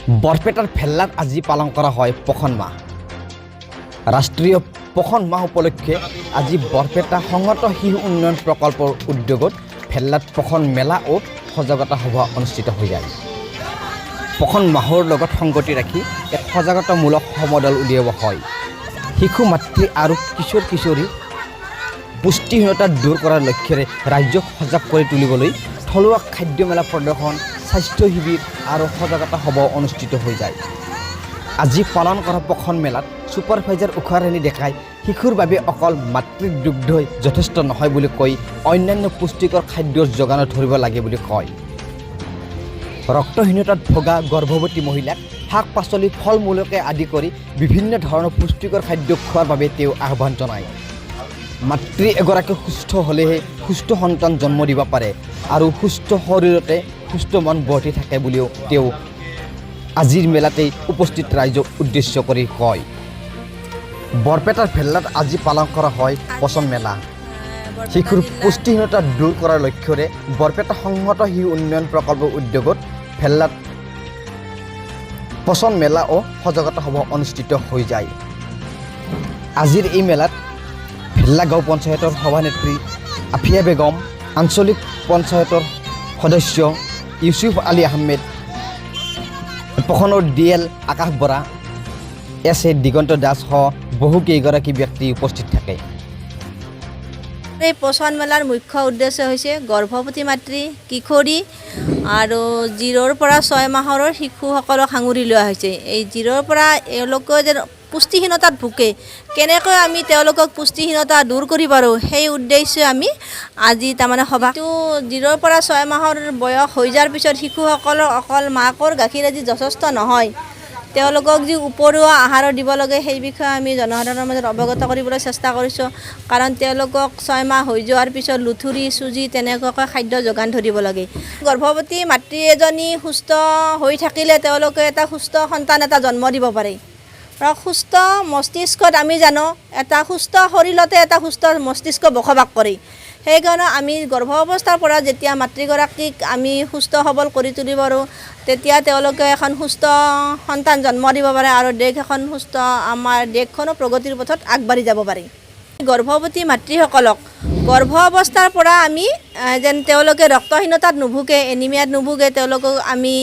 বৰপেটাৰ ভেল্লাত আজি পালন কৰা হয় পোষণ মাহ। ৰাষ্ট্ৰীয় পোষণ মাহ উপলক্ষে আজি বৰপেটা সংহত শিশু উন্নয়ন প্ৰকল্পৰ উদ্যোগত ভেল্লাত পোষণ মেলা ও সজাগতা সভা অনুষ্ঠিত হৈ যায়। পোষণ মাহৰ লগত সংগতি ৰাখি এক সজাগতামূলক সমদল উলিওৱা হয়। শিশু মাতৃ আৰু কিশোৰ কিশোৰী পুষ্টিহীনতা দূৰ কৰাৰ লক্ষ্যৰে ৰাজ্যক সজাগ কৰি তুলিবলৈ থলুৱা খাদ্য মেলা প্ৰদৰ্শন, স্বাস্থ্য শিবিৰ আৰু সজাগতা সভা অনুষ্ঠিত হৈ যায়। আজি পালন কৰা পোষণ মেলাত ছুপাৰভাইজাৰ উষাৰাণী দেখাই শিশুৰ বাবে অকল মাতৃৰ দুগ্ধই যথেষ্ট নহয় বুলি কৈ অন্যান্য পুষ্টিকৰ খাদ্যৰ যোগান ধৰিব লাগে বুলি কয়। ৰক্তহীনতাত ভোগা গৰ্ভৱতী মহিলাক শাক পাচলি ফল মূলকে আদি কৰি বিভিন্ন ধৰণৰ পুষ্টিকৰ খাদ্য খোৱাৰ বাবে তেওঁ আহ্বান জনায়। মাতৃ এগৰাকী সুস্থ হ'লেহে সুস্থ সন্তান জন্ম দিব পাৰে আৰু সুস্থ শৰীৰতে সুস্থ মন বৰ্তি থাকে বুলিও তেওঁ আজিৰ মেলাতেই উপস্থিত ৰাইজক উদ্দেশ্য কৰি কয়। বৰপেটাৰ ভেল্লাত আজি পালন কৰা হয় পোষণ মেলা। শিশুৰ পুষ্টিহীনতা দূৰ কৰাৰ লক্ষ্যৰে বৰপেটা সংহত শিশু উন্নয়ন প্ৰকল্পৰ উদ্যোগত ভেল্লাত পোষণ মেলা ও সজাগতা সভা অনুষ্ঠিত হৈ যায়। আজিৰ এই মেলাত ভেল্লা গাঁও পঞ্চায়তৰ সভানেত্ৰী আফিয়া বেগম, আঞ্চলিক পঞ্চায়তৰ সদস্য ইউছুফ আলী আহমেদ, পোষণৰ DL আকাশ বৰা, SA দিগন্ত দাস সহ বহুকেইগৰাকী ব্যক্তি উপস্থিত থাকে। এই পোষণ মেলাৰ মুখ্য উদ্দেশ্য হৈছে গৰ্ভৱতী মাতৃ, কিশোৰী আৰু 0ৰ পৰা 6 মাহৰ শিশুসকলক সাঙুৰি লোৱা হৈছে। এই 0ৰ পৰা এওঁলোকে যে পুষ্টিহীনতাত ভোগে, কেনেকৈ আমি তেওঁলোকক পুষ্টিহীনতা দূৰ কৰিব পাৰোঁ সেই উদ্দেশ্যে আমি আজি তাৰমানে সভাটো 0ৰ পৰা 6 মাহৰ বয়স হৈ যোৱাৰ পিছত শিশুসকলৰ অকল মাকৰ গাখীৰ আজি যথেষ্ট নহয়, তেওঁলোকক যি উপৰুৱা আহাৰ দিব লাগে সেই বিষয়ে আমি জনসাধাৰণৰ মাজত অৱগত কৰিবলৈ চেষ্টা কৰিছোঁ। কাৰণ তেওঁলোকক 6 মাহ হৈ যোৱাৰ পিছত লুথুৰি, চুজি তেনেকুৱাকৈ খাদ্য যোগান ধৰিব লাগে। গৰ্ভৱতী মাতৃ এজনী সুস্থ হৈ থাকিলে তেওঁলোকে এটা সুস্থ সন্তান এটা জন্ম দিব পাৰে। আৰু সুস্থ মস্তিষ্কত আমি জানো এটা সুস্থ শৰীৰতে এটা সুস্থ মস্তিষ্ক বসবাস কৰে। সেইকাৰণে আমি গৰ্ভ অৱস্থাৰ পৰা যেতিয়া মাতৃগৰাকীক আমি সুস্থ সবল কৰি তুলিব পাৰোঁ, তেতিয়া তেওঁলোকে এখন সুস্থ সন্তান জন্ম দিব পাৰে আৰু দেশ এখন সুস্থ, আমাৰ দেশখনো প্ৰগতিৰ পথত আগবাঢ়ি যাব পাৰে। গৰ্ভৱতী মাতৃসকলক গৰ্ভ অৱস্থাৰ পৰা আমি যেন তেওঁলোকে ৰক্তহীনতাত নুভোগে, এনিমিয়াত নুভোগে, তেওঁলোকক আমি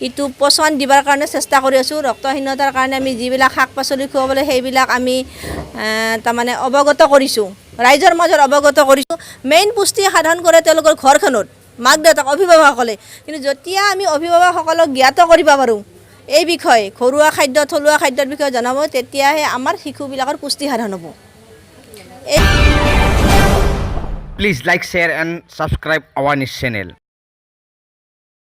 ইটো পোষণ দিবৰ কাৰণে চেষ্টা কৰি আছোঁ। ৰক্তহীনতাৰ কাৰণে আমি যিবিলাক শাক পাচলি খুৱাবলৈ সেইবিলাক আমি তাৰমানে অৱগত কৰিছোঁ, ৰাইজৰ মাজত অৱগত কৰিছোঁ। মেইন পুষ্টি সাধন কৰে তেওঁলোকৰ ঘৰখনত মাক দেউতাক অভিভাৱকসকলে, কিন্তু যেতিয়া আমি অভিভাৱকসকলক জ্ঞাত কৰিব পাৰোঁ এই বিষয়ে, ঘৰুৱা খাদ্য থলুৱা খাদ্যৰ বিষয়ে জনাব, তেতিয়াহে আমাৰ শিশুবিলাকৰ পুষ্টি সাধন হ'ব। Please like, share and subscribe our news channel.